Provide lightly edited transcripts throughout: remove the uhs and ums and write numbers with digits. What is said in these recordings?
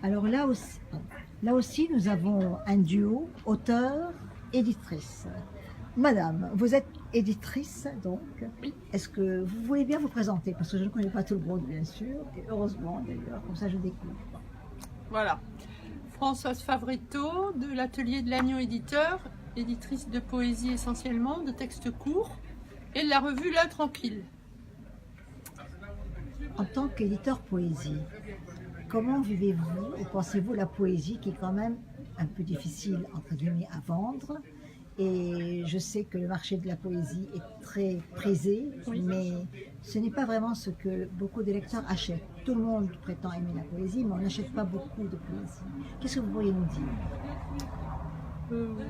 Alors là aussi, nous avons un duo auteur-éditrice. Madame, vous êtes éditrice, donc. Oui. Est-ce que vous voulez bien vous présenter? Parce que je ne connais pas tout le monde, bien sûr, et heureusement d'ailleurs, comme ça je découvre. Voilà. Françoise Favretto de l'Atelier de l'Agneau éditeur, éditrice de poésie essentiellement, de textes courts, et de la revue L'Œil Tranquille. En tant qu'éditeur poésie, comment vivez-vous ou pensez-vous la poésie qui est quand même un peu difficile, entre guillemets, à vendre? Et je sais que le marché de la poésie est très prisé, Oui. mais ce n'est pas vraiment ce que beaucoup de lecteurs achètent. Tout le monde prétend aimer la poésie, mais on n'achète pas beaucoup de poésie. Qu'est-ce que vous pourriez nous dire?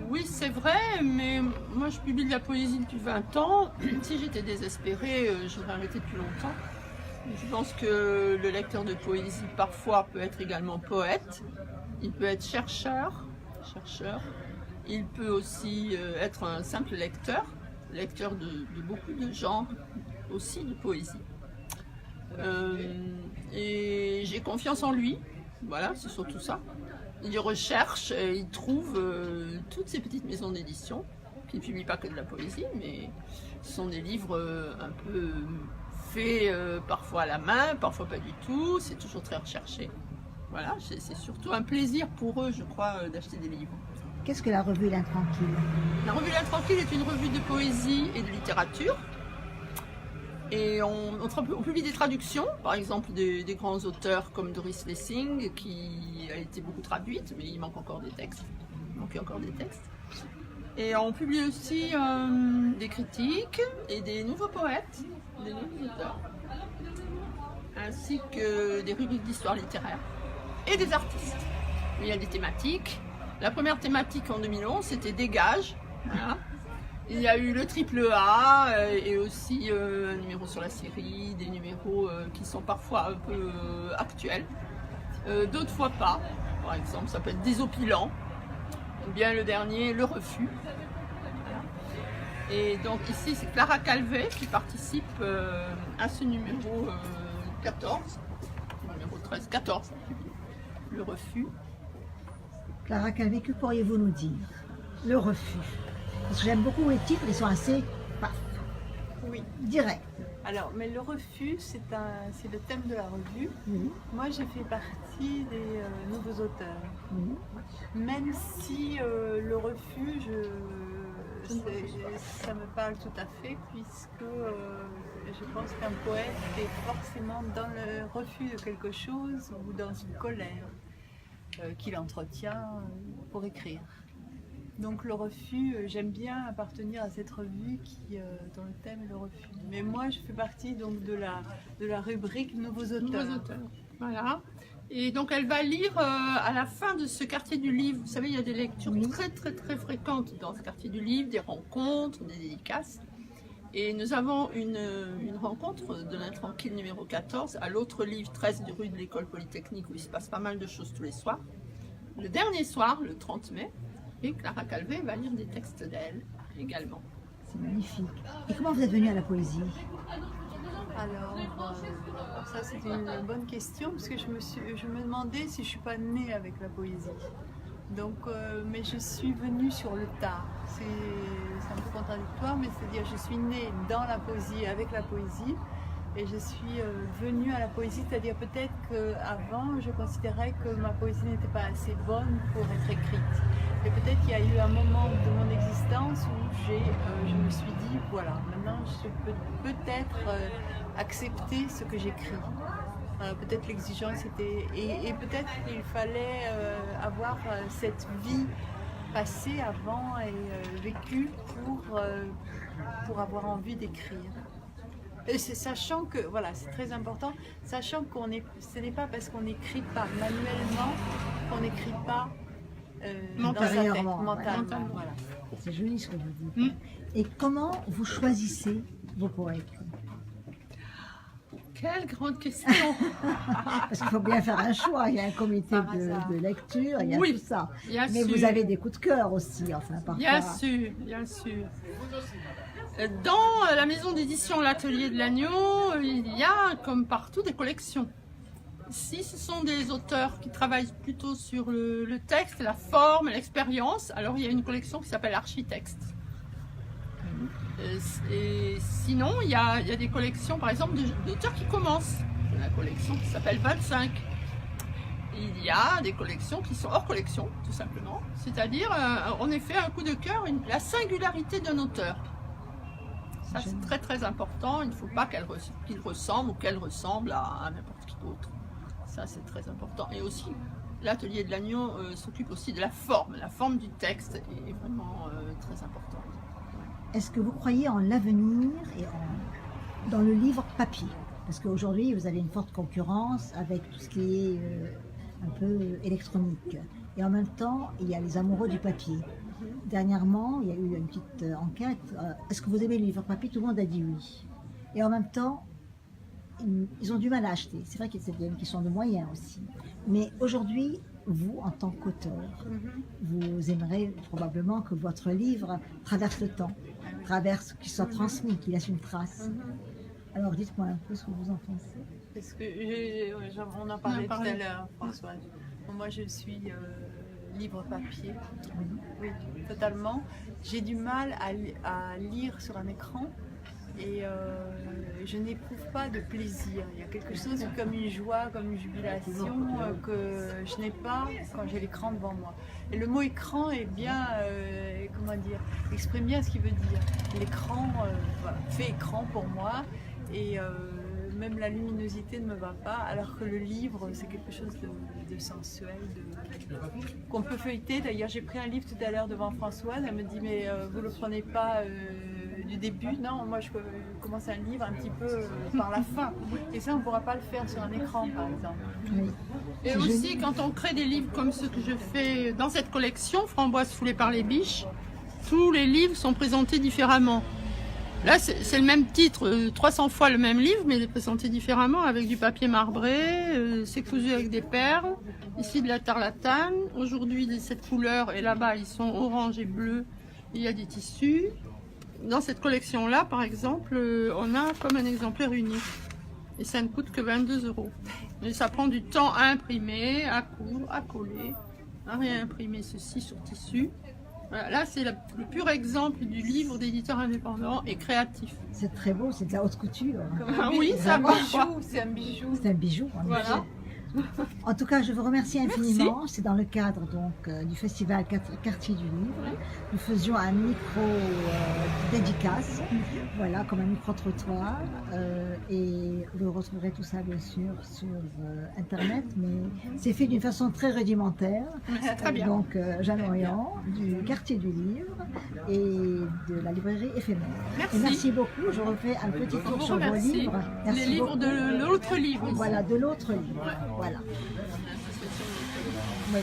Oui, c'est vrai, mais moi je publie de la poésie depuis 20 ans. Si j'étais désespérée, j'aurais arrêté depuis longtemps. Je pense que le lecteur de poésie parfois peut être également poète, il peut être chercheur. Il peut aussi être un simple lecteur de beaucoup de genres, aussi de poésie. Et j'ai confiance en lui, voilà, c'est surtout ça. Il recherche, il trouve toutes ces petites maisons d'édition qui ne publient pas que de la poésie, mais ce sont des livres un peu faits parfois à la main, parfois pas du tout, c'est toujours très recherché. Voilà, c'est surtout un plaisir pour eux, je crois, d'acheter des livres. Qu'est-ce que la revue L'Intranquille? La revue L'Œil Tranquille est une revue de poésie et de littérature. Et on publie des traductions, par exemple des grands auteurs comme Doris Lessing, qui a été beaucoup traduite, mais il manque encore des textes. Et on publie aussi des critiques et des nouveaux poètes, des nouveaux auteurs, ainsi que des rubriques d'histoire littéraire et des artistes. Il y a des thématiques. La première thématique en 2011, c'était Dégage. Voilà. Il y a eu le triple A et aussi un numéro sur la Syrie, des numéros qui sont parfois un peu actuels, d'autres fois pas. Par exemple, ça peut être Désopilant, ou bien le dernier, Le Refus. Voilà. Et donc ici, c'est Clara Calvet qui participe à ce numéro 14, numéro 13, 14, Le Refus. Clara Calvet, que pourriez-vous nous dire? Le refus. Parce que j'aime beaucoup les titres, ils sont assez paf, Oui, directs. alors, mais le refus, c'est le thème de la revue. Oui, Moi, j'ai fait partie des nouveaux auteurs. oui. Même si le refus, ça me parle tout à fait, puisque je pense qu'un poète est forcément dans le refus de quelque chose ou dans une colère qu'il entretient pour écrire. Donc le refus, j'aime bien appartenir à cette revue dont le thème est le refus. Mais moi, je fais partie donc de la rubrique Nouveaux auteurs. Nouveaux auteurs. Voilà. Et donc elle va lire à la fin de ce quartier du livre. Vous savez, il y a des lectures très fréquentes dans ce quartier du livre, des rencontres, des dédicaces. Et nous avons une rencontre de l'Intranquille numéro 14 à l'autre livre 13 du rue de l'École Polytechnique où il se passe pas mal de choses tous les soirs. Le dernier soir, le 30 mai, et Clara Calvet va lire des textes d'elle également. C'est magnifique. Et comment vous êtes venue à la poésie? Alors, ça c'est une bonne question, parce que je me demandais si je ne suis pas née avec la poésie. Donc, mais je suis venue sur le tard. C'est un peu contradictoire, mais c'est-à-dire je suis née dans la poésie, avec la poésie, et je suis venue à la poésie, c'est-à-dire peut-être qu'avant je considérais que ma poésie n'était pas assez bonne pour être écrite. Et peut-être qu'il y a eu un moment de mon existence où je me suis dit, voilà, maintenant je peux peut-être accepter ce que j'écris. Peut-être l'exigence était... Et peut-être qu'il fallait avoir cette vie passée avant et vécue pour avoir envie d'écrire. Sachant que, voilà, c'est très important, sachant ce n'est pas parce qu'on n'écrit pas manuellement qu'on n'écrit pas dans sa tête, mentalement. Voilà. C'est joli ce que vous dites. Et comment vous choisissez vos poètes? Quelle grande question! Parce qu'il faut bien faire un choix, il y a un comité de lecture, il y a tout ça. Mais vous avez des coups de cœur aussi, enfin parfois. Bien sûr, bien sûr. Dans la maison d'édition L'Atelier de l'Agneau, il y a, comme partout, des collections. Si ce sont des auteurs qui travaillent plutôt sur le texte, la forme, l'expérience, alors il y a une collection qui s'appelle Architexte. Et sinon, il y a des collections, par exemple, d'auteurs qui commencent. Il y a la collection qui s'appelle 25. Il y a des collections qui sont hors collection, tout simplement. C'est-à-dire, on est fait un coup de cœur, la singularité d'un auteur. Ça, c'est très très important. Il ne faut pas qu'il ressemble ou qu'elle ressemble à n'importe qui d'autre. Ça, c'est très important. Et aussi, l'atelier de l'agneau s'occupe aussi de la forme du texte est vraiment très importante. Est-ce que vous croyez en l'avenir et dans le livre papier? Parce qu'aujourd'hui, vous avez une forte concurrence avec tout ce qui est un peu électronique. Et en même temps, il y a les amoureux du papier. Dernièrement, il y a eu une petite enquête. Est-ce que vous aimez le livre papier? Tout le monde a dit oui. Et en même temps, ils ont du mal à acheter. C'est vrai que c'est une question de moyens aussi. Mais aujourd'hui, vous, en tant qu'auteur, vous aimerez probablement que votre livre traverse le temps, qu'il soit transmis, qu'il laisse une trace. Alors dites-moi un peu ce que vous en pensez. Parce que on en parlait tout à l'heure, Françoise. Moi, je suis livre papier. Oui, totalement. J'ai du mal à lire sur un écran et je n'éprouve pas de plaisir. Il y a quelque chose comme une joie, comme une jubilation que je n'ai pas quand j'ai l'écran devant moi. Et le mot écran est bien, comment dire, exprime bien ce qu'il veut dire. L'écran fait écran pour moi et même la luminosité ne me va pas, alors que le livre, c'est quelque chose de sensuel, qu'on peut feuilleter. D'ailleurs, j'ai pris un livre tout à l'heure devant Françoise, elle me dit, mais vous ne le prenez pas du début? Non, moi je commence un livre un petit peu par la fin. Et ça, on ne pourra pas le faire sur un écran, par exemple. Oui. Et aussi, quand on crée des livres comme ceux que je fais dans cette collection, Framboise foulée par les biches, tous les livres sont présentés différemment. Là, c'est le même titre, 300 fois le même livre, mais il est présenté différemment, avec du papier marbré, c'est cousu avec des perles, ici de la tarlatane, aujourd'hui cette couleur, et là-bas ils sont orange et bleu, il y a des tissus. Dans cette collection-là, par exemple, on a comme un exemplaire unique, et ça ne coûte que 22 €. Et ça prend du temps à imprimer, à coudre, à coller, à réimprimer ceci sur tissu. Voilà, là, c'est le pur exemple du livre d'éditeur indépendant et créatif. C'est très beau, c'est de la haute couture. Ah oui, c'est un bijou. C'est un bijou. C'est un bijou. Voilà. En tout cas, je vous remercie infiniment. C'est dans le cadre donc du festival Quartier du Livre. Nous faisions un micro dédicace, voilà, comme un micro-trottoir. Et vous retrouverez tout ça, bien sûr, sur Internet. Mais c'est fait d'une façon très rudimentaire. C'est très bien. Donc, Jeanne Orion, du Quartier du Livre et de la librairie éphémère. Merci. Et merci beaucoup. Je refais un petit tour sur vos Remercie. livres. Merci Les livres beaucoup. de l'autre livre. Voilà, de l'autre livre. Voilà. Oui.